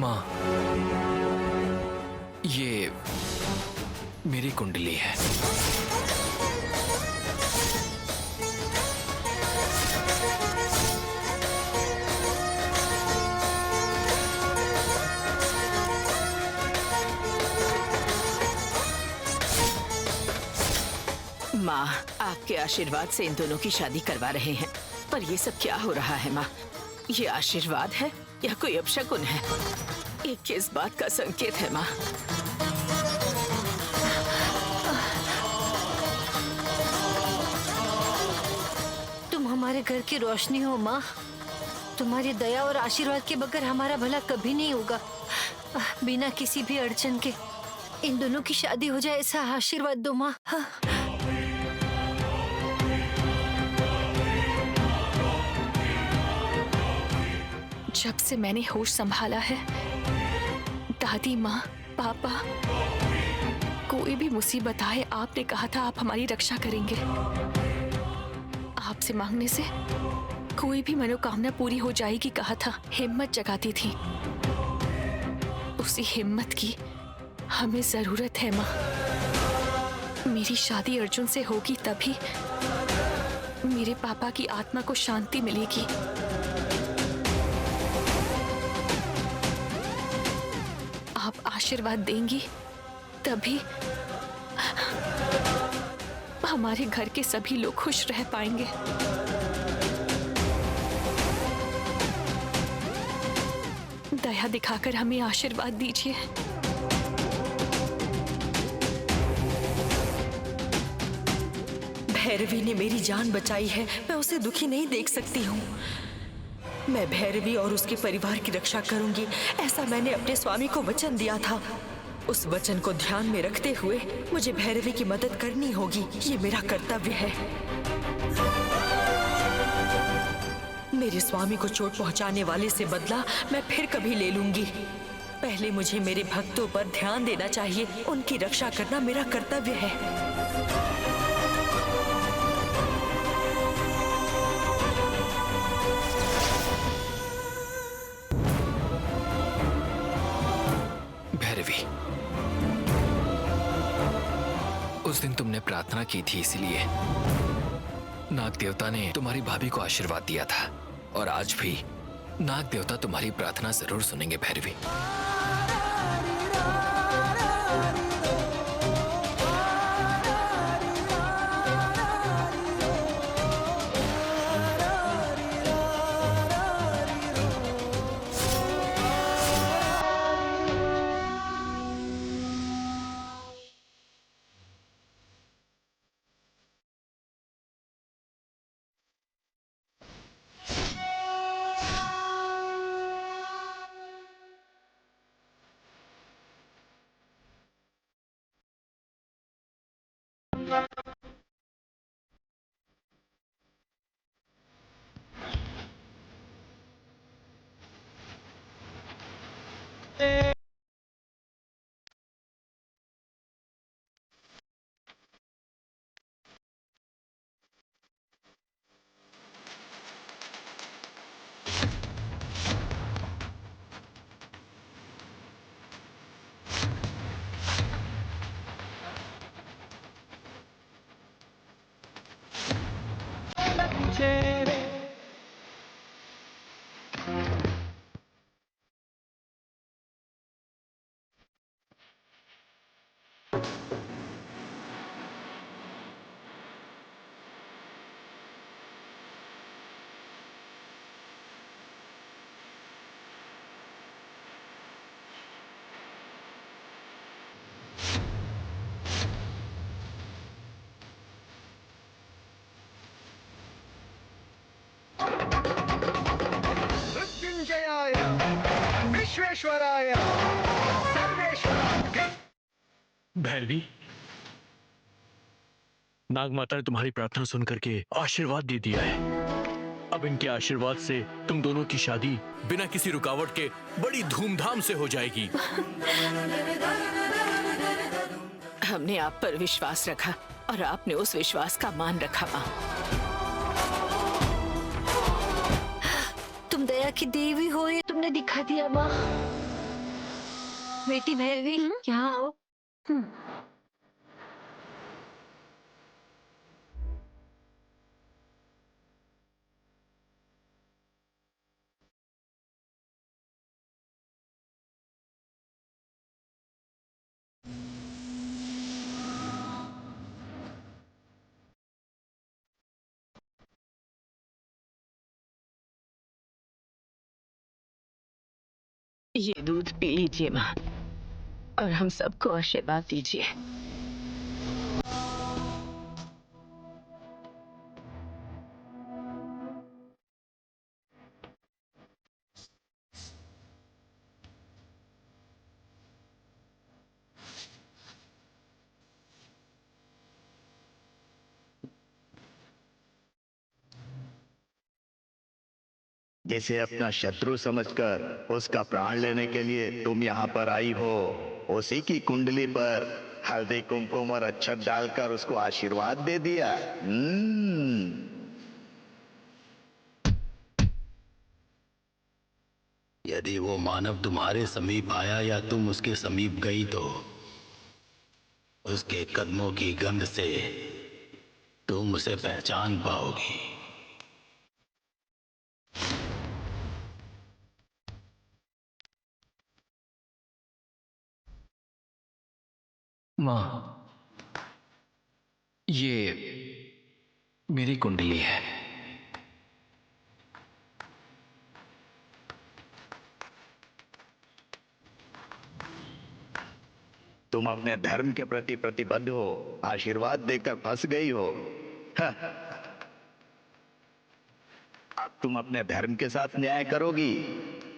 माँ, ये मेरी कुंडली है। माँ, आपके आशीर्वाद से इन दोनों की शादी करवा रहे हैं, पर ये सब क्या हो रहा है माँ? ये आशीर्वाद है या कोई अपशकुन है? ये किस बात का संकेत है माँ? तुम हमारे घर की रोशनी हो माँ। तुम्हारी दया और आशीर्वाद के बगैर हमारा भला कभी नहीं होगा। बिना किसी भी अड़चन के इन दोनों की शादी हो जाए, ऐसा आशीर्वाद दो माँ। जब से मैंने होश संभाला है, दादी माँ, पापा, कोई भी मुसीबत आए आपने कहा था आप हमारी रक्षा करेंगे। आपसे मांगने से कोई भी मनोकामना पूरी हो जाएगी कहा था, हिम्मत जगाती थी। उसी हिम्मत की हमें जरूरत है माँ। मेरी शादी अर्जुन से होगी तभी मेरे पापा की आत्मा को शांति मिलेगी। आप आशीर्वाद देंगी तभी हमारे घर के सभी लोग खुश रह पाएंगे। दया दिखाकर हमें आशीर्वाद दीजिए। भैरवी ने मेरी जान बचाई है, मैं उसे दुखी नहीं देख सकती हूँ। मैं भैरवी और उसके परिवार की रक्षा करूंगी, ऐसा मैंने अपने स्वामी को वचन दिया था। उस वचन को ध्यान में रखते हुए मुझे भैरवी की मदद करनी होगी, ये मेरा कर्तव्य है। मेरे स्वामी को चोट पहुंचाने वाले से बदला मैं फिर कभी ले लूंगी। पहले मुझे मेरे भक्तों पर ध्यान देना चाहिए, उनकी रक्षा करना मेरा कर्तव्य है। भैरवी, उस दिन तुमने प्रार्थना की थी, इसलिए नाग देवता ने तुम्हारी भाभी को आशीर्वाद दिया था, और आज भी नाग देवता तुम्हारी प्रार्थना जरूर सुनेंगे भैरवी। मृत्युंजयाय विश्वेश्वराय सर्वेश्वराय। भैरवी, नाग माता ने तुम्हारी प्रार्थना सुन करके आशीर्वाद दे दिया है। अब इनके आशीर्वाद से तुम दोनों की शादी बिना किसी रुकावट के बड़ी धूमधाम से हो जाएगी। हमने आप पर विश्वास रखा और आपने उस विश्वास का मान रखा माँ। तुम दया की देवी हो, ये तुमने दिखा दिया माँ। बेटी भैरवी, यहाँ आओ। ये दूध पी लीजिए माँ, और हम सबको आशीर्वाद दीजिए। जिसे अपना शत्रु समझकर उसका प्राण लेने के लिए तुम यहाँ पर आई हो, उसी की कुंडली पर हल्दी कुमकुम और अक्षत डालकर उसको आशीर्वाद दे दिया। यदि वो मानव तुम्हारे समीप आया या तुम उसके समीप गई तो उसके कदमों की गंध से तुम उसे पहचान पाओगी। माँ, ये मेरी कुंडली है। तुम अपने धर्म के प्रति प्रतिबद्ध हो, आशीर्वाद देकर फंस गई हो। अब तुम अपने धर्म के साथ न्याय करोगी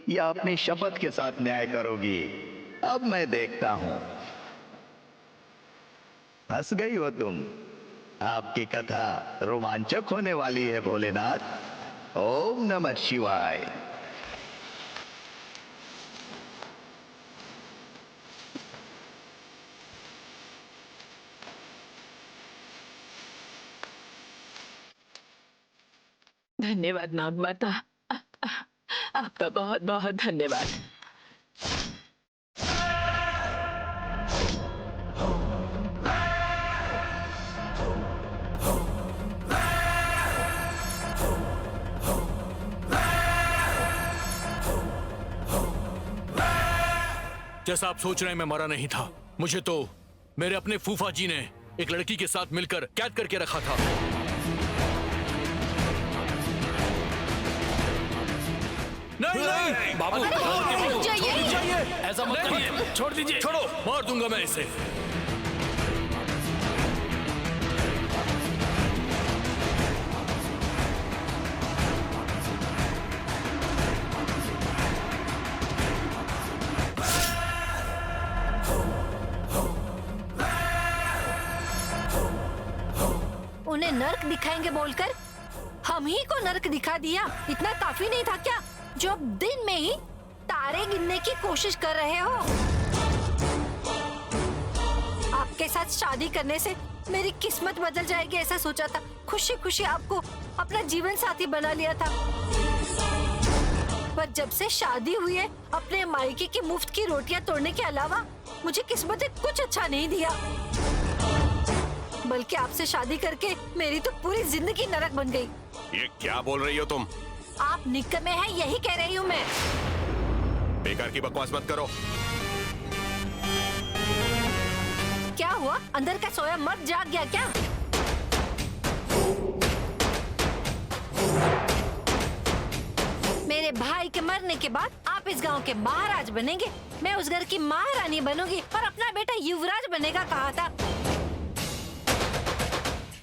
या अपनी शपथ के साथ न्याय करोगी? अब मैं देखता हूं। फंस गई हो तुम। आपकी कथा रोमांचक होने वाली है भोलेनाथ। ओम नमः शिवाय। धन्यवाद नाग माता, आपका बहुत बहुत धन्यवाद। जैसा आप सोच रहे हैं मैं मरा नहीं था। मुझे तो मेरे अपने फूफा जी ने एक लड़की के साथ मिलकर कैद करके रखा था। नहीं बाबू, ऐसा मत करिए, छोड़ दीजिए। छोड़ो, मार दूंगा मैं इसे। उन्हें नर्क दिखाएंगे बोलकर हम ही को नर्क दिखा दिया। इतना काफी नहीं था क्या, जो अब दिन में ही तारे गिनने की कोशिश कर रहे हो? आपके साथ शादी करने से मेरी किस्मत बदल जाएगी ऐसा सोचा था। खुशी खुशी आपको अपना जीवन साथी बना लिया था, पर जब से शादी हुई है अपने मायके की मुफ्त की रोटियां तोड़ने के अलावा मुझे किस्मत ने कुछ अच्छा नहीं दिया। बल्कि आपसे शादी करके मेरी तो पूरी जिंदगी नरक बन गई। ये क्या बोल रही हो तुम? आप निकम्मे हैं यही कह रही हूँ मैं। बेकार की बकवास मत करो। क्या हुआ, अंदर का सोया मर्द जाग गया क्या? मेरे भाई के मरने के बाद आप इस गांव के महाराज बनेंगे, मैं उस घर की महारानी बनूंगी और अपना बेटा युवराज बनेगा कहा था।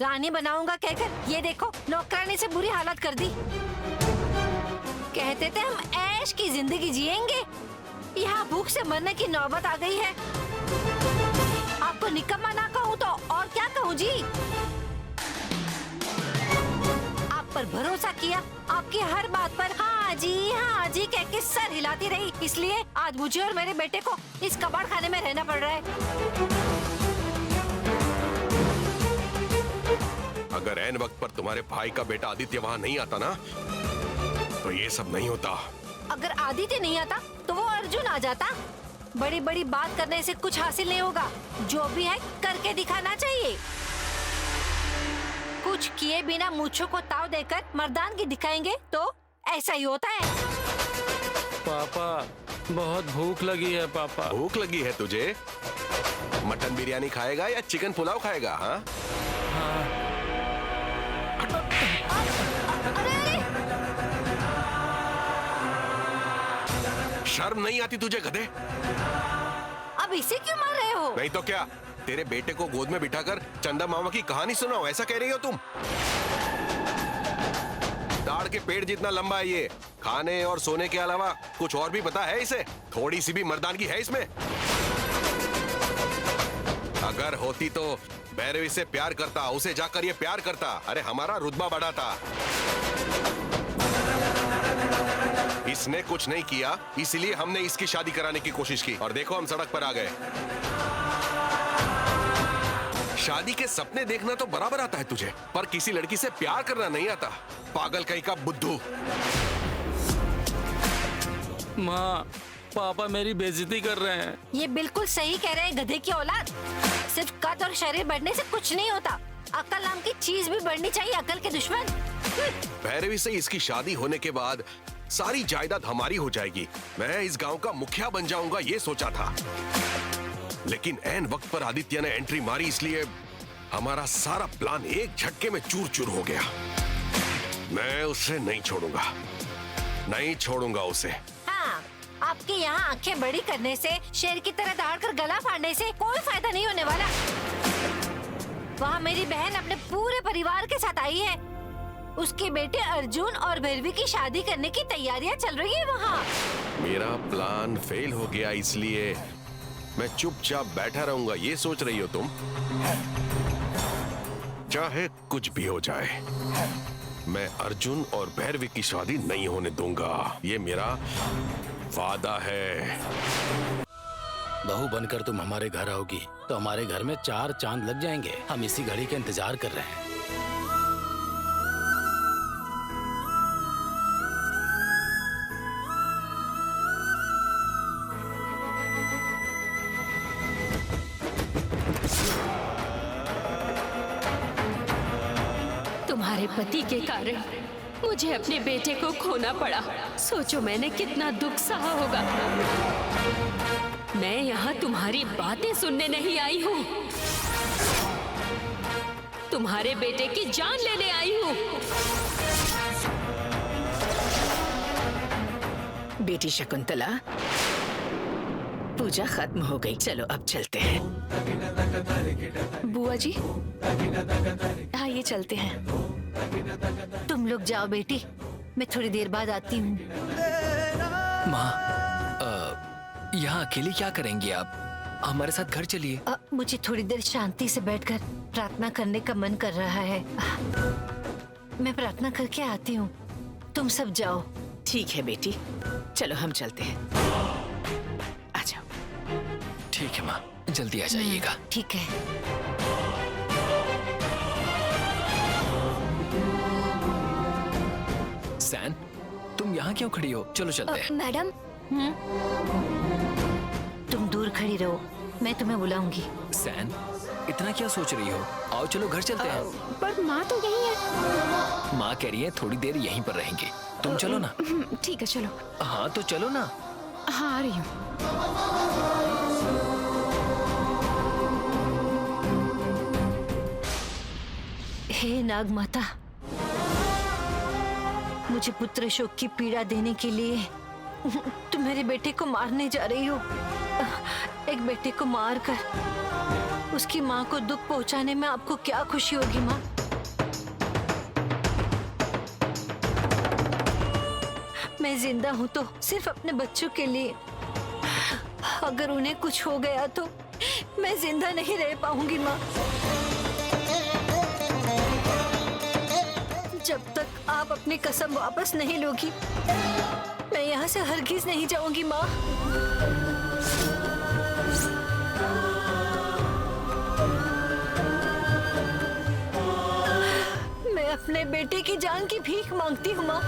रानी बनाऊंगा कहकर ये देखो नौकरानी से बुरी हालत कर दी। कहते थे हम ऐश की जिंदगी जिएंगे, यहाँ भूख से मरने की नौबत आ गई है। आपको निकम्मा ना कहूँ तो और क्या कहूँ जी। आप पर भरोसा किया, आपकी हर बात पर हाँ जी कह के सर हिलाती रही, इसलिए आज मुझे और मेरे बेटे को इस कबाड़ खाने में रहना पड़ रहा है। अगर ऐन वक्त पर तुम्हारे भाई का बेटा आदित्य वहाँ नहीं आता ना, तो ये सब नहीं होता। अगर आदित्य नहीं आता तो वो अर्जुन आ जाता। बड़ी बड़ी बात करने से कुछ हासिल नहीं होगा। जो भी है करके दिखाना चाहिए। कुछ किए बिना मूंछों को ताव देकर मर्दानगी दिखाएंगे तो ऐसा ही होता है। पापा बहुत भूख लगी है। पापा भूख लगी है तुझे? मटन बिरयानी खाएगा या चिकन पुलाव खाएगा? हाँ शर्म नहीं आती तुझे गधे? अब इसे क्यों मार रहे हो? नहीं तो क्या, तेरे बेटे को गोद में बिठाकर चंदा मामा की कहानी सुनाओ, ऐसा कह रही हो तुम? दाढ़ के पेड़ जितना लंबा है ये। खाने और सोने के अलावा कुछ और भी पता है इसे? थोड़ी सी भी मर्दानगी है इसमें? अगर होती तो भैरवी से प्यार करता, उसे जाकर ये प्यार करता। अरे हमारा रुतबा बढ़ाता। इसने कुछ नहीं किया, इसलिए हमने इसकी शादी कराने की कोशिश की और देखो हम सड़क पर आ गए। शादी के सपने देखना तो बराबर आता है तुझे, पर किसी लड़की से प्यार करना नहीं आता। पागल कहीं का बुद्धू। माँ, पापा मेरी बेइज्जती कर रहे हैं। ये बिल्कुल सही कह रहे हैं गधे की औलाद। सिर्फ कद और शरीर बढ़ने से कुछ नहीं होता। अकल नाम की चीज भी बढ़नी चाहिए, अकल के दुश्मन। भैरवी से इसकी शादी होने के बाद सारी जायदाद हमारी हो जाएगी। मैं इस गांव का मुखिया बन जाऊंगा ये सोचा था, लेकिन ऐन वक्त पर आदित्य ने एंट्री मारी, इसलिए हमारा सारा प्लान एक झटके में चूर चूर हो गया। मैं उसे नहीं छोड़ूंगा, नहीं छोड़ूंगा उसे। हाँ, आपके यहाँ आंखें बड़ी करने से, शेर की तरह दहाड़कर गला फाड़ने से कोई फायदा नहीं होने वाला। वहाँ मेरी बहन अपने पूरे परिवार के साथ आई है। उसके बेटे अर्जुन और भैरवी की शादी करने की तैयारियां चल रही है वहाँ। मेरा प्लान फेल हो गया, इसलिए मैं चुपचाप बैठा रहूंगा ये सोच रही हो तुम? चाहे कुछ भी हो जाए, मैं अर्जुन और भैरवी की शादी नहीं होने दूंगा। ये मेरा वादा है। बहू बनकर तुम हमारे घर आओगी तो हमारे घर में 4 चांद लग जाएंगे। हम इसी घड़ी का इंतजार कर रहे हैं। तुम्हारे पति के कारण मुझे अपने बेटे को खोना पड़ा। सोचो मैंने कितना दुख सहा होगा। मैं यहाँ तुम्हारी बातें सुनने नहीं आई हूँ, तुम्हारे बेटे की जान लेने आई हूँ। बेटी शकुंतला, पूजा खत्म हो गई, चलो अब चलते हैं। बुआ जी, हाँ ये चलते हैं। तुम लोग जाओ बेटी, मैं थोड़ी देर बाद आती हूँ। माँ, यहाँ अकेले क्या करेंगी आप? हमारे साथ घर चलिए। मुझे थोड़ी देर शांति से बैठकर प्रार्थना करने का मन कर रहा है। मैं प्रार्थना करके आती हूँ, तुम सब जाओ। ठीक है बेटी, चलो हम चलते हैं। आ जाओ। ठीक है माँ, जल्दी आ जाइएगा। ठीक है। सैन, तुम यहाँ क्यों खड़ी हो? चलो चलते हैं। मैडम, तुम दूर खड़ी रहो, मैं तुम्हें बुलाऊंगी। सैन, इतना क्या सोच रही हो? आओ चलो घर चलते हैं। पर माँ तो यही है। माँ कह रही है थोड़ी देर यहीं पर रहेंगे, तुम चलो ना। ठीक है चलो। हाँ तो चलो ना। हाँ आ रही हूँ। हे नाग माता, मुझे पुत्र शोक की पीड़ा देने के लिए तुम मेरे बेटे को मारने जा रही हो। एक बेटे को मारकर उसकी माँ को दुख पहुंचाने में आपको क्या खुशी होगी माँ? मैं जिंदा हूं तो सिर्फ अपने बच्चों के लिए। अगर उन्हें कुछ हो गया तो मैं जिंदा नहीं रह पाऊंगी माँ। जब तक आप अपनी कसम वापस नहीं लोगी, मैं यहाँ से हरगिज नहीं जाऊंगी माँ। मैं अपने बेटे की जान की भीख मांगती हूँ माँ।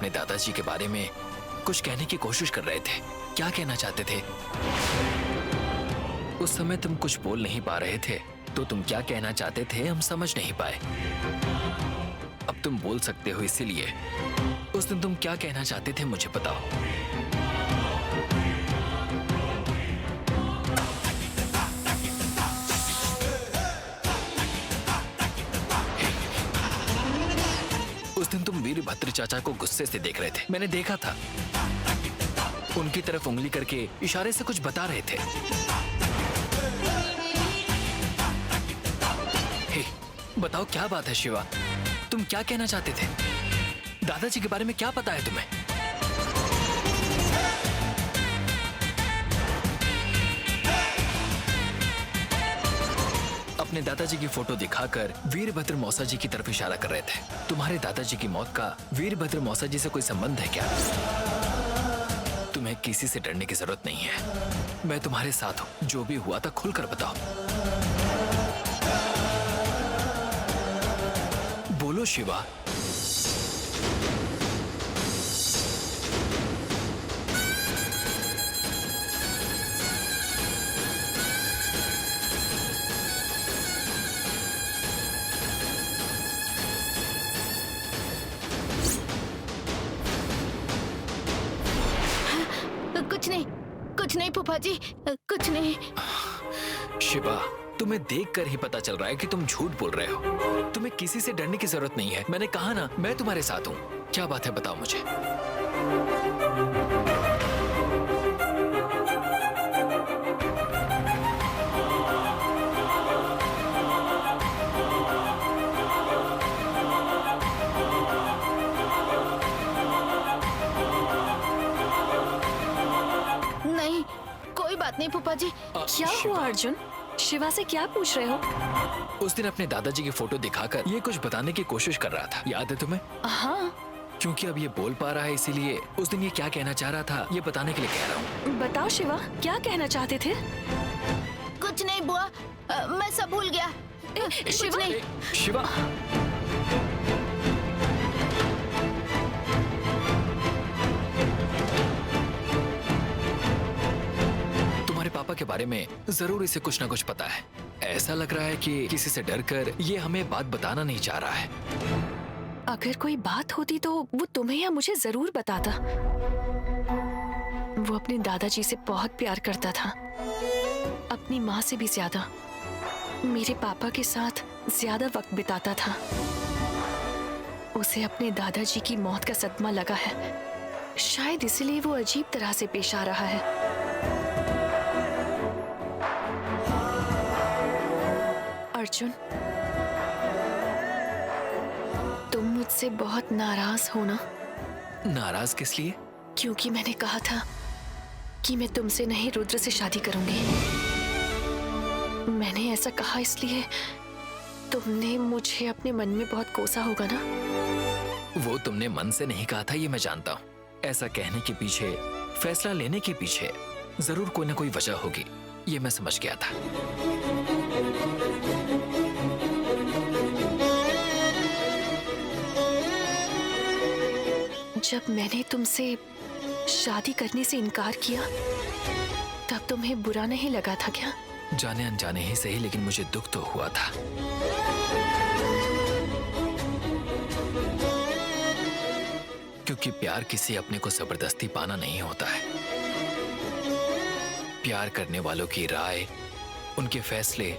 अपने दादाजी के बारे में कुछ कहने की कोशिश कर रहे थे। क्या कहना चाहते थे? उस समय तुम कुछ बोल नहीं पा रहे थे, तो तुम क्या कहना चाहते थे हम समझ नहीं पाए। अब तुम बोल सकते हो, इसीलिए उस दिन तुम क्या कहना चाहते थे मुझे बताओ। उस दिन तुम वीरभद्र चाचा को गुस्से से देख रहे थे, मैंने देखा था। उनकी तरफ उंगली करके इशारे से कुछ बता रहे थे। हे, बताओ क्या बात है शिवा, तुम क्या कहना चाहते थे? दादाजी के बारे में क्या पता है तुम्हें? अपने दादाजी की फोटो दिखाकर वीरभद्र मौसा जी की तरफ इशारा कर रहे थे। तुम्हारे दादाजी की मौत का वीरभद्र मौसा जी से कोई संबंध है क्या? तुम्हें किसी से डरने की जरूरत नहीं है, मैं तुम्हारे साथ हूं। जो भी हुआ था खुलकर बताओ। बोलो शिवा। कुछ नहीं फूफा जी, कुछ नहीं। शिवा, तुम्हें देखकर ही पता चल रहा है कि तुम झूठ बोल रहे हो। तुम्हें किसी से डरने की जरूरत नहीं है। मैंने कहा ना, मैं तुम्हारे साथ हूँ। क्या बात है बताओ मुझे। नहीं, कोई बात नहीं फूफा जी। क्या हुआ अर्जुन? शिवा से क्या पूछ रहे हो? उस दिन अपने दादाजी की फोटो दिखाकर ये कुछ बताने की कोशिश कर रहा था, याद है तुम्हें? हाँ। क्योंकि अब ये बोल पा रहा है, इसीलिए उस दिन ये क्या कहना चाह रहा था ये बताने के लिए कह रहा हूँ। बताओ शिवा, क्या कहना चाहते थे? कुछ नहीं बुआ, मैं सब भूल गया। शिवा, शिवा, तुम्हारे पापा के बारे में जरूर इसे कुछ ना कुछ पता है। ऐसा लग रहा है कि किसी से डरकर ये हमें बात बताना नहीं चाह रहा है। अगर कोई बात होती तो वो तुम्हें या मुझे जरूर बताता। वो अपने दादाजी से बहुत प्यार करता था, अपनी माँ से भी ज्यादा। मेरे पापा के साथ ज्यादा वक्त बिताता था। उसे अपने दादाजी की मौत का सदमा लगा है, शायद इसलिए वो अजीब तरह से पेश आ रहा है। अर्जुन, तुम मुझसे बहुत नाराज हो ना? नाराज किस लिए? क्योंकि मैंने कहा था कि मैं तुमसे नहीं रुद्र से शादी करूंगी। मैंने ऐसा कहा इसलिए तुमने मुझे अपने मन में बहुत कोसा होगा ना? वो तुमने मन से नहीं कहा था, ये मैं जानता हूँ। ऐसा कहने के पीछे, फैसला लेने के पीछे जरूर कोई ना कोई वजह होगी, ये मैं समझ गया था। जब मैंने तुमसे शादी करने से इनकार किया तब तुम्हें बुरा नहीं लगा था क्या? जाने अनजाने ही सही, लेकिन मुझे दुख तो हुआ था। क्योंकि प्यार किसी अपने को जबरदस्ती पाना नहीं होता है। प्यार करने वालों की राय, उनके फैसले,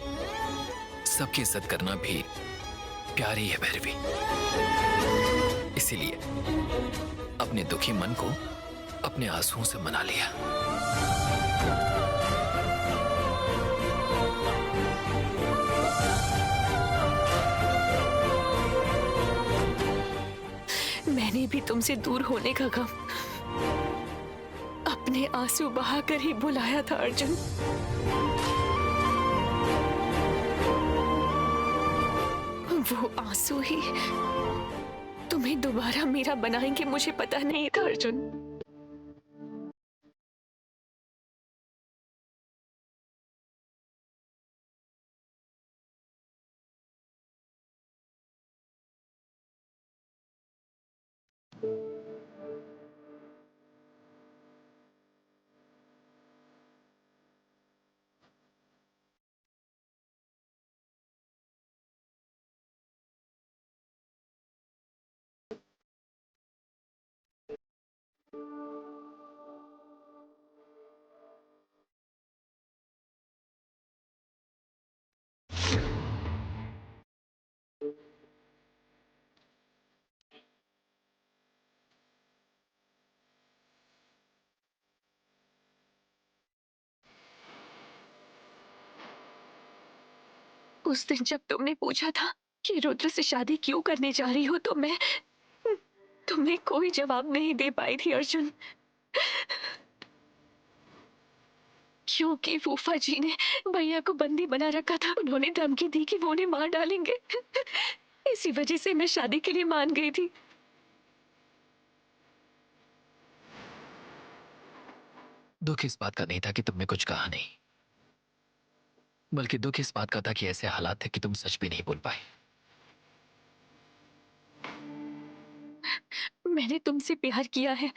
सबकी इज्जत करना भी प्यार ही है भैरवी। इसीलिए अपने दुखी मन को अपने आंसुओं से मना लिया। मैंने भी तुमसे दूर होने का गम अपने आंसू बहाकर ही बुलाया था अर्जुन। वो आंसू ही तुम्हें दोबारा मेरा बनाएंगे, मुझे पता नहीं था अर्जुन। उस दिन जब तुमने पूछा था कि रुद्र से शादी क्यों करने जा रही हो तो मैं तुम्हें कोई जवाब नहीं दे पाई थी अर्जुन, क्योंकि फूफा जी ने भैया को बंदी बना रखा था। उन्होंने धमकी दी कि वो उन्हें मार डालेंगे। इसी वजह से मैं शादी के लिए मान गई थी। दुख इस बात का नहीं था कि तुमने कुछ कहा नहीं, बल्कि दुख इस बात का था कि ऐसे हालात थे कि तुम सच भी नहीं बोल पाए। मैंने तुमसे प्यार किया है,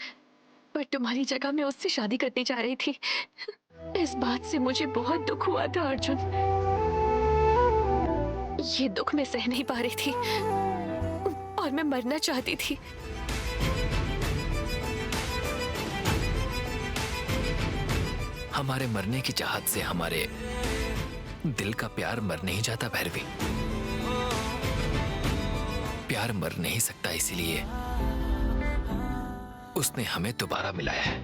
पर तुम्हारी जगह मैं उससे शादी करने जा रही थी। इस बात से मुझे बहुत दुख हुआ था अर्जुन। ये दुख मैं सह नहीं पा रही थी और मैं मरना चाहती थी। हमारे मरने की चाहत से हमारे दिल का प्यार मर नहीं जाता भैरवी। प्यार मर नहीं सकता, इसीलिए उसने हमें दोबारा मिलाया है।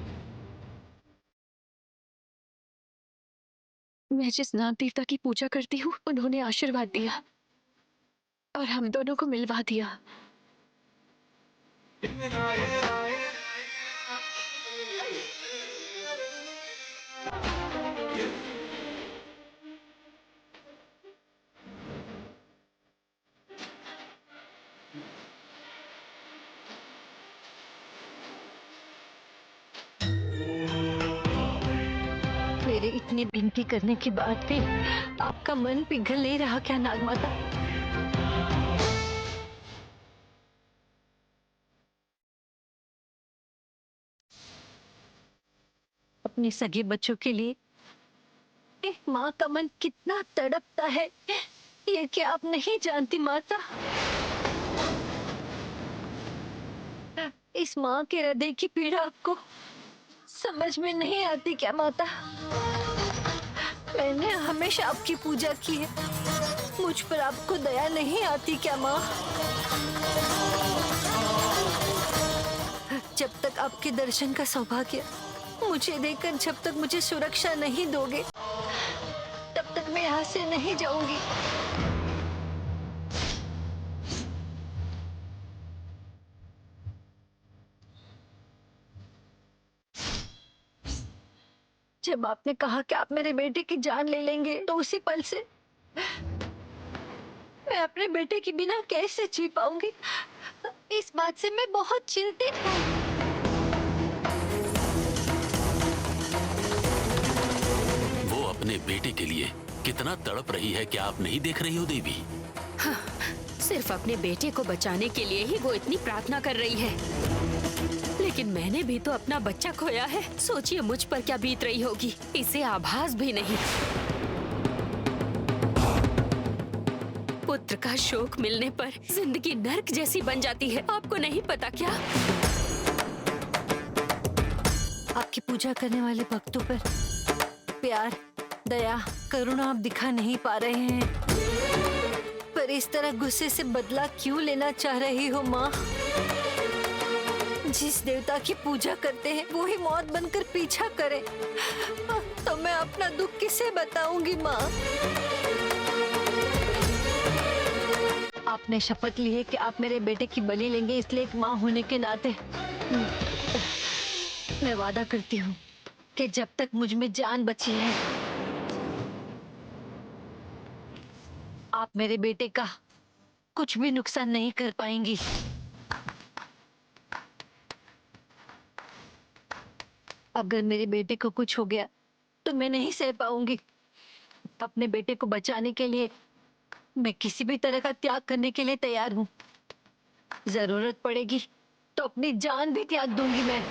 मैं जिस नाग देवता की पूजा करती हूँ उन्होंने आशीर्वाद दिया और हम दोनों को मिलवा दिया। मेरे इतनी विनती करने के बाद भी आपका मन पिघल नहीं रहा क्या नागमाता? अपने सगे बच्चों के लिए एक माँ का मन कितना तड़पता है, ये क्या आप नहीं जानती माता? इस माँ के हृदय की पीड़ा आपको समझ में नहीं आती क्या माता? मैंने हमेशा आपकी पूजा की है, मुझ पर आपको दया नहीं आती क्या माँ? जब तक आपके दर्शन का सौभाग्य मुझे देकर जब तक मुझे सुरक्षा नहीं दोगे, तब तक मैं यहाँ से नहीं जाऊंगी। जब आपने कहा कि आप मेरे बेटे की जान ले लेंगे, तो उसी पल से मैं अपने बेटे के बिना कैसे जी पाऊंगी? इस बात से मैं बहुत चिंतित हूँ। वो अपने बेटे के लिए कितना तड़प रही है, क्या आप नहीं देख रही हो देवी? हाँ, सिर्फ अपने बेटे को बचाने के लिए ही वो इतनी प्रार्थना कर रही है। लेकिन मैंने भी तो अपना बच्चा खोया है। सोचिए मुझ पर क्या बीत रही होगी, इसे आभास भी नहीं। पुत्र का शोक मिलने पर जिंदगी नर्क जैसी बन जाती है, आपको नहीं पता क्या? आपकी पूजा करने वाले भक्तों पर प्यार, दया, करुणा आप दिखा नहीं पा रहे हैं, पर इस तरह गुस्से से बदला क्यों लेना चाह रही हो माँ? जिस देवता की पूजा करते हैं वो ही मौत बनकर पीछा करे, तो मैं अपना दुख किसे बताऊंगी माँ? आपने शपथ ली है कि आप मेरे बेटे की बलि लेंगे, इसलिए एक माँ होने के नाते मैं वादा करती हूँ कि जब तक मुझ में जान बची है, आप मेरे बेटे का कुछ भी नुकसान नहीं कर पाएंगी। अगर मेरे बेटे को कुछ हो गया तो मैं नहीं सह पाऊंगी। अपने बेटे को बचाने के लिए मैं किसी भी तरह का त्याग करने के लिए तैयार हूँ। जरूरत पड़ेगी तो अपनी जान भी त्याग दूंगी मैं।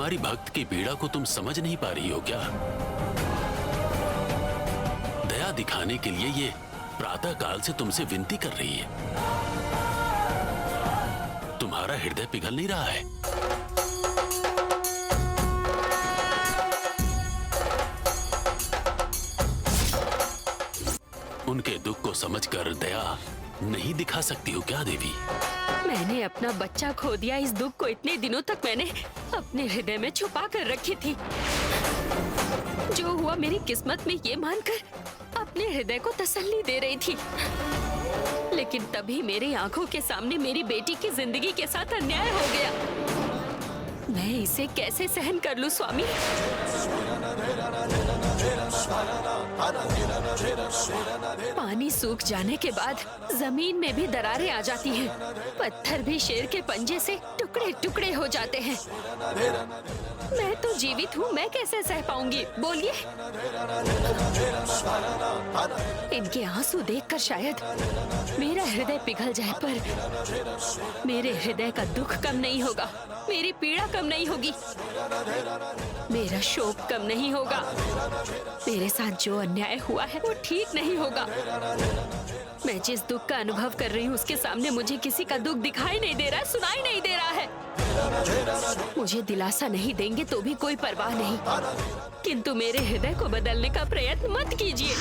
हमारी भक्त की पीड़ा को तुम समझ नहीं पा रही हो क्या? दया दिखाने के लिए ये प्रातः काल से तुमसे विनती कर रही है। तुम्हारा हृदय पिघल नहीं रहा है? उनके दुख को समझकर दया नहीं दिखा सकती हो क्या देवी? मैंने अपना बच्चा खो दिया। इस दुख को इतने दिनों तक मैंने अपने हृदय में छुपा कर रखी थी। जो हुआ मेरी किस्मत में ये मानकर अपने हृदय को तसल्ली दे रही थी, लेकिन तभी मेरी आंखों के सामने मेरी बेटी की जिंदगी के साथ अन्याय हो गया। मैं इसे कैसे सहन कर लूं स्वामी? पानी सूख जाने के बाद जमीन में भी दरारें आ जाती हैं। पत्थर भी शेर के पंजे से टुकड़े टुकड़े हो जाते हैं। मैं तो जीवित हूँ, मैं कैसे सह पाऊंगी? बोलिए। इनके आंसू देखकर शायद मेरा हृदय पिघल जाए, पर मेरे हृदय का दुख कम नहीं होगा, मेरी पीड़ा कम नहीं होगी, मेरा शोक कम नहीं होगा। मेरे साथ जो अन्याय हुआ है वो ठीक नहीं होगा। मैं जिस दुख का अनुभव कर रही हूँ उसके सामने मुझे किसी का दुख दिखाई नहीं दे रहा, सुनाई नहीं दे रहा है। मुझे दिलासा नहीं देंगे तो भी कोई परवाह नहीं, किंतु मेरे हृदय को बदलने का प्रयत्न मत कीजिए।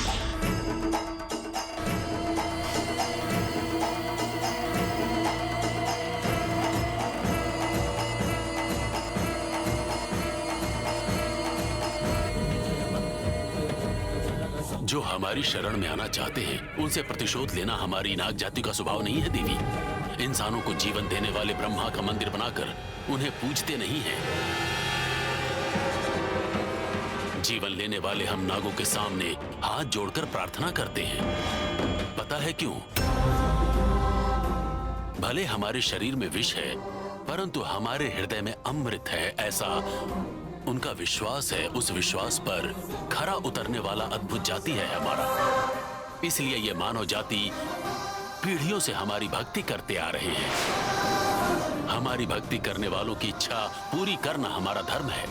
जो हमारी शरण में आना चाहते हैं उनसे प्रतिशोध लेना हमारी नाग जाति का स्वभाव नहीं है देवी। इंसानों को जीवन देने वाले ब्रह्मा का मंदिर बनाकर उन्हें पूजते नहीं हैं। जीवन लेने वाले हम नागों के सामने हाथ जोड़कर प्रार्थना करते हैं। पता है क्यों? भले हमारे शरीर में विष है, परंतु हमारे हृदय में अमृत है, ऐसा उनका विश्वास है। उस विश्वास पर खरा उतरने वाला अद्भुत जाति है हमारा। इसलिए ये मानव जाति पीढ़ियों से हमारी भक्ति करते आ रहे हैं। हमारी भक्ति करने वालों की इच्छा पूरी करना हमारा धर्म है।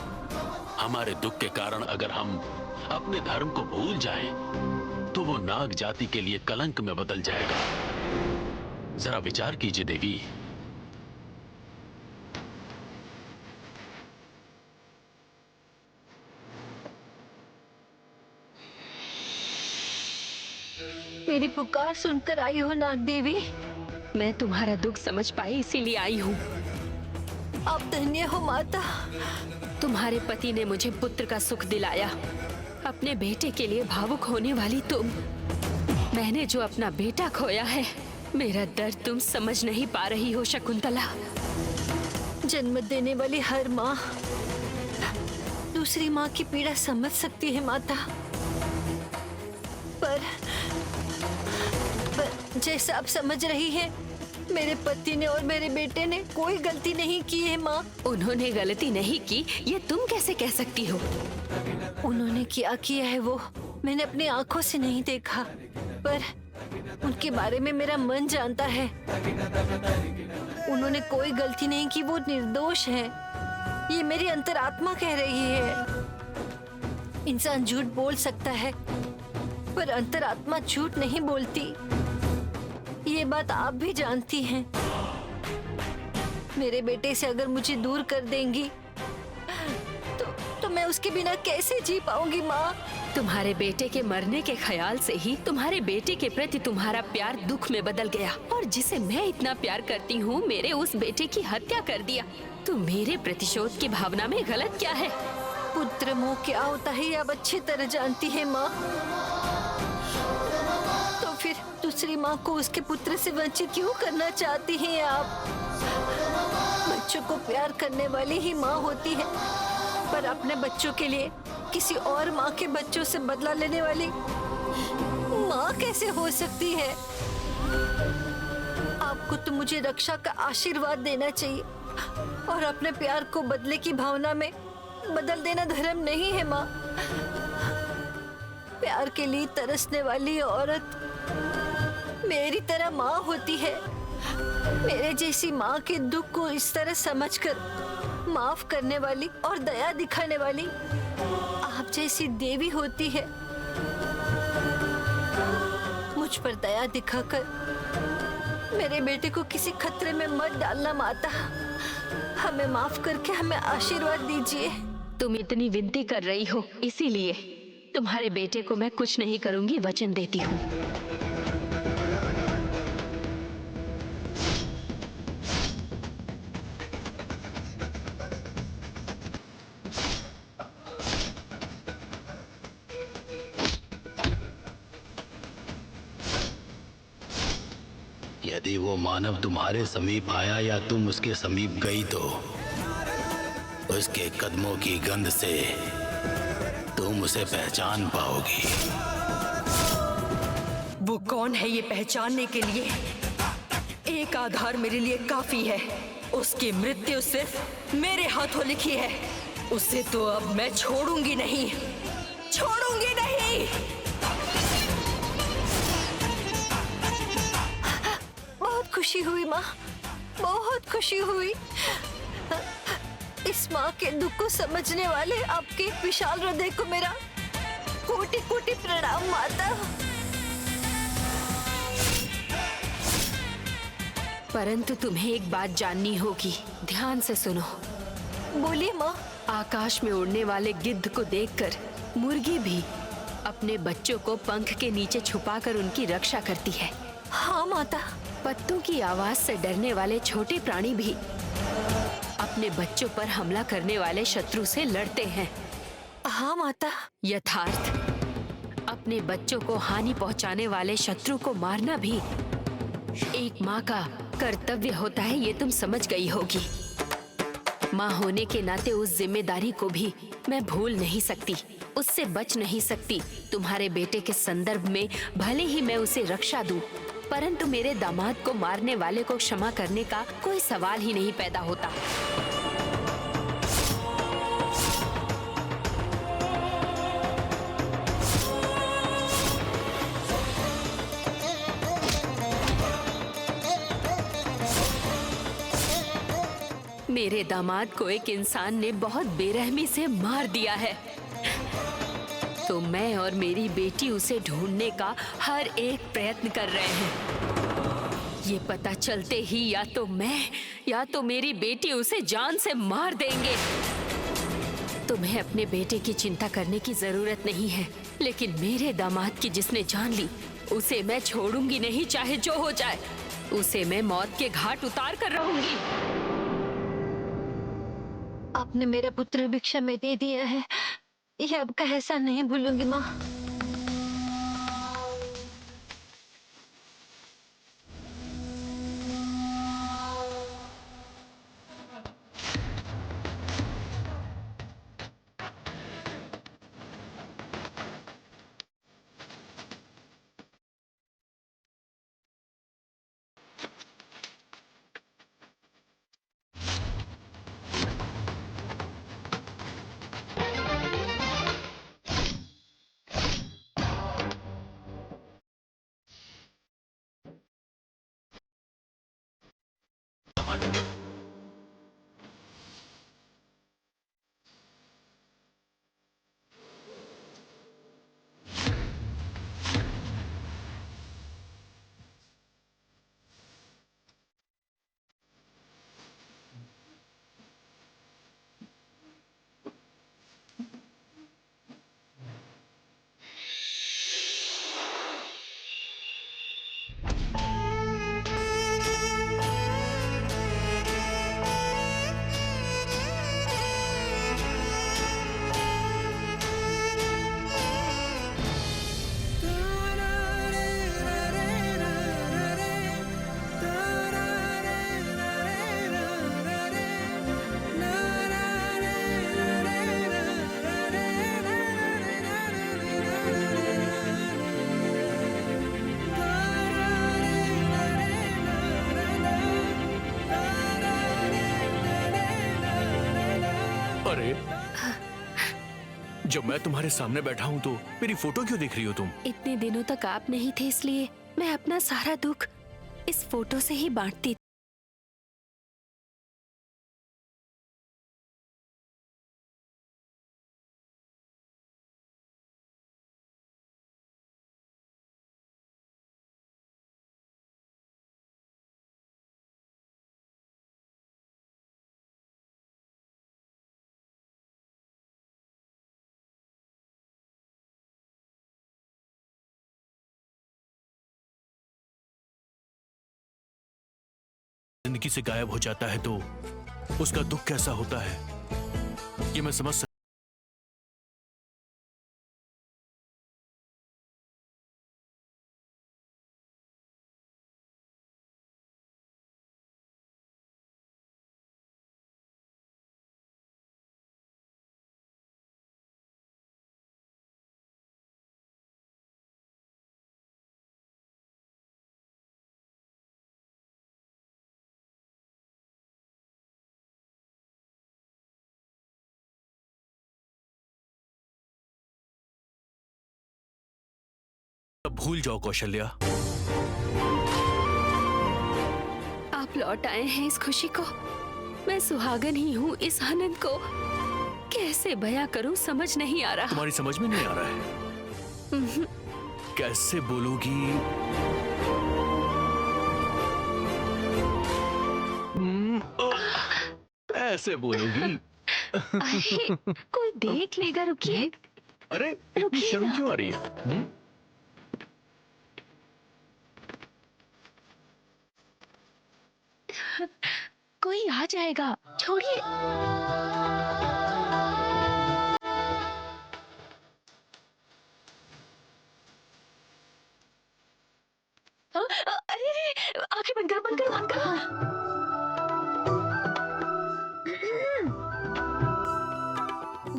हमारे दुख के कारण अगर हम अपने धर्म को भूल जाएं, तो वो नाग जाति के लिए कलंक में बदल जाएगा। जरा विचार कीजिए देवी। मेरी पुकार सुनकर आई हो नाग देवी? मैं तुम्हारा दुख समझ पाई इसीलिए आई हूँ। आप धन्य हो माता। तुम्हारे पति ने मुझे पुत्र का सुख दिलाया। अपने बेटे के लिए भावुक होने वाली तुम, मैंने जो अपना बेटा खोया है, मेरा दर्द तुम समझ नहीं पा रही हो शकुंतला। जन्म देने वाली हर माँ दूसरी माँ की पीड़ा समझ सकती है माता, पर जैसा आप समझ रही हैं, मेरे पति ने और मेरे बेटे ने कोई गलती नहीं की है माँ। उन्होंने गलती नहीं की ये तुम कैसे कह सकती हो? उन्होंने क्या किया है वो मैंने अपनी आंखों से नहीं देखा, पर उनके बारे में मेरा मन जानता है। उन्होंने कोई गलती नहीं की, वो निर्दोष है, ये मेरी अंतरात्मा कह रही है। इंसान झूठ बोल सकता है, पर अंतरात्मा झूठ नहीं बोलती। ये बात आप भी जानती हैं। मेरे बेटे से अगर मुझे दूर कर देंगी तो मैं उसके बिना कैसे जी पाऊंगी माँ? तुम्हारे बेटे के मरने के ख्याल से ही तुम्हारे बेटे के प्रति तुम्हारा प्यार दुख में बदल गया, और जिसे मैं इतना प्यार करती हूँ मेरे उस बेटे की हत्या कर दिया। तो मेरे प्रतिशोध की भावना में गलत क्या है? पुत्र मोह क्या होता है आप अच्छी तरह जानती है माँ। तो फिर दूसरी माँ को उसके पुत्र से वंचित क्यों करना चाहती हैं आप? बच्चों को प्यार करने वाली ही माँ होती है, पर अपने बच्चों के लिए किसी और माँ के बच्चों से बदला लेने वाली माँ कैसे हो सकती है? आपको तो मुझे रक्षा का आशीर्वाद देना चाहिए, और अपने प्यार को बदले की भावना में बदल देना धर्म नहीं है माँ। प्यार के लिए तरसने वाली औरत मेरी तरह माँ होती है। मेरे जैसी माँ के दुख को इस तरह समझकर माफ करने वाली और दया दिखाने वाली आप जैसी देवी होती है। मुझ पर दया दिखाकर मेरे बेटे को किसी खतरे में मत डालना माता। हमें माफ करके हमें आशीर्वाद दीजिए। तुम इतनी विनती कर रही हो, इसीलिए तुम्हारे बेटे को मैं कुछ नहीं करूंगी, वचन देती हूँ। यदि वो मानव तुम्हारे समीप आया या तुम उसके समीप गई तो उसके कदमों की गंध से तुम उसे पहचान पाओगी। वो कौन है ये पहचानने के लिए एक आधार मेरे लिए काफी है। उसकी मृत्यु सिर्फ मेरे हाथों लिखी है। उसे तो अब मैं छोड़ूंगी नहीं, छोड़ूंगी नहीं। बहुत खुशी हुई माँ, बहुत खुशी हुई। इस माँ के दुख को समझने वाले आपके विशाल हृदय को मेरा कोटि कोटि प्रणाम माता। परंतु तुम्हें एक बात जाननी होगी, ध्यान से सुनो। बोलिए माँ। आकाश में उड़ने वाले गिद्ध को देखकर मुर्गी भी अपने बच्चों को पंख के नीचे छुपाकर उनकी रक्षा करती है। हाँ माता। पत्तों की आवाज से डरने वाले छोटे प्राणी भी अपने बच्चों पर हमला करने वाले शत्रु से लड़ते हैं। हाँ माता। यथार्थ अपने बच्चों को हानि पहुंचाने वाले शत्रु को मारना भी एक माँ का कर्तव्य होता है, ये तुम समझ गई होगी। माँ होने के नाते उस जिम्मेदारी को भी मैं भूल नहीं सकती, उससे बच नहीं सकती। तुम्हारे बेटे के संदर्भ में भले ही मैं उसे रक्षा दूं, परंतु मेरे दामाद को मारने वाले को क्षमा करने का कोई सवाल ही नहीं पैदा होता। मेरे दामाद को एक इंसान ने बहुत बेरहमी से मार दिया है, तो मैं और मेरी बेटी उसे ढूंढने का हर एक प्रयत्न कर रहे हैं। ये पता चलते ही या तो मैं या तो मेरी बेटी उसे जान से मार देंगे। तुम्हें अपने बेटे की चिंता करने की जरूरत नहीं है, लेकिन मेरे दामाद की जिसने जान ली उसे मैं छोड़ूंगी नहीं, चाहे जो हो जाए। उसे मैं मौत के घाट उतार कर रहूंगी। आपने मेरा पुत्र भिक्षा में दे दिया है, ये आपका एहसान नहीं भूलूंगी माँ। अरे, जब मैं तुम्हारे सामने बैठा हूँ तो मेरी फोटो क्यों देख रही हो तुम? इतने दिनों तक आप नहीं थे, इसलिए मैं अपना सारा दुख इस फोटो से ही बांटती जिंदगी से गायब हो जाता है तो उसका दुख कैसा होता है ये मैं समझ सकता भूल जाओ कौशल्या। आप लौट आए हैं इस खुशी को। मैं सुहागन ही हूँ इस आनंद को कैसे बयां करूं समझ नहीं आ रहा। तुम्हारी समझ में नहीं आ रहा है? कैसे बोलोगी? ऐसे बोलोगी? कोई देख लेगा, रुकिए। अरे इतनी शर्म क्यों आ रही है? कोई आ जाएगा, छोड़िए। अरे आंखें बंद करो, बंद करो, बंद करो।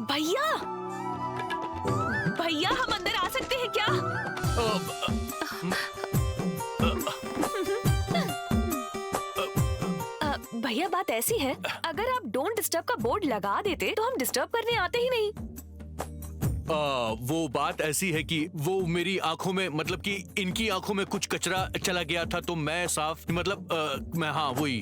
भैया, भैया हम अंदर आ सकते हैं क्या? भैया बात ऐसी है, अगर आप डोंट डिस्टर्ब का बोर्ड लगा देते तो हम डिस्टर्ब करने आते ही नहीं। वो बात ऐसी है कि वो मेरी आंखों में मतलब कि इनकी आंखों में कुछ कचरा चला गया था तो मैं साफ मतलब मैं हाँ वही।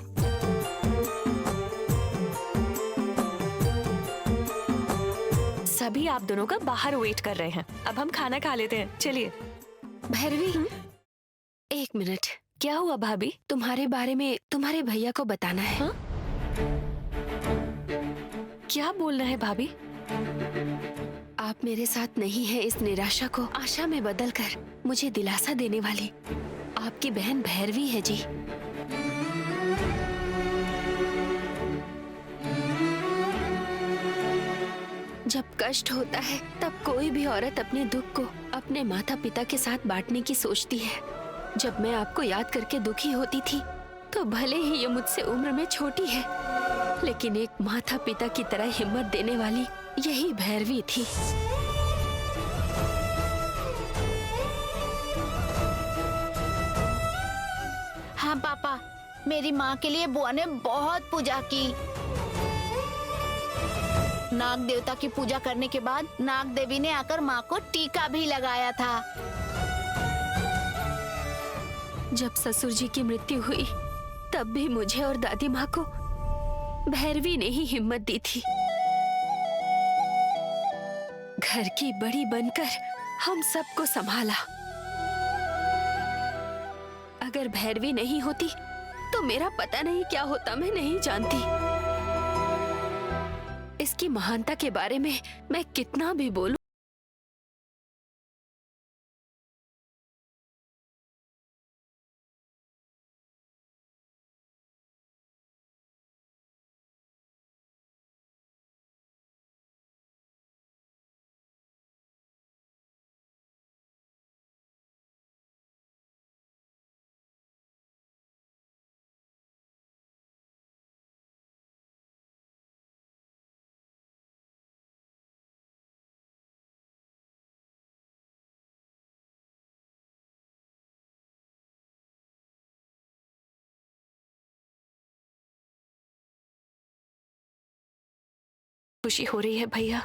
सभी आप दोनों का बाहर वेट कर रहे हैं, अब हम खाना खा लेते हैं, चलिए। भैरवी, एक मिनट। क्या हुआ भाभी? तुम्हारे बारे में तुम्हारे भैया को बताना है। हाँ? क्या बोलना है भाभी? आप मेरे साथ नहीं है इस निराशा को आशा में बदलकर मुझे दिलासा देने वाली आपकी बहन भैरवी है जी। जब कष्ट होता है तब कोई भी औरत अपने दुख को अपने माता पिता के साथ बांटने की सोचती है। जब मैं आपको याद करके दुखी होती थी तो भले ही ये मुझसे उम्र में छोटी है, लेकिन एक माता पिता की तरह हिम्मत देने वाली यही भैरवी थी। हाँ पापा, मेरी माँ के लिए बुआ ने बहुत पूजा की। नाग देवता की पूजा करने के बाद नाग देवी ने आकर माँ को टीका भी लगाया था। जब ससुर जी की मृत्यु हुई तब भी मुझे और दादी माँ को भैरवी ने ही हिम्मत दी थी। घर की बड़ी बनकर हम सबको संभाला। अगर भैरवी नहीं होती तो मेरा पता नहीं क्या होता, मैं नहीं जानती। इसकी महानता के बारे में मैं कितना भी बोलूं, खुशी हो रही है भैया।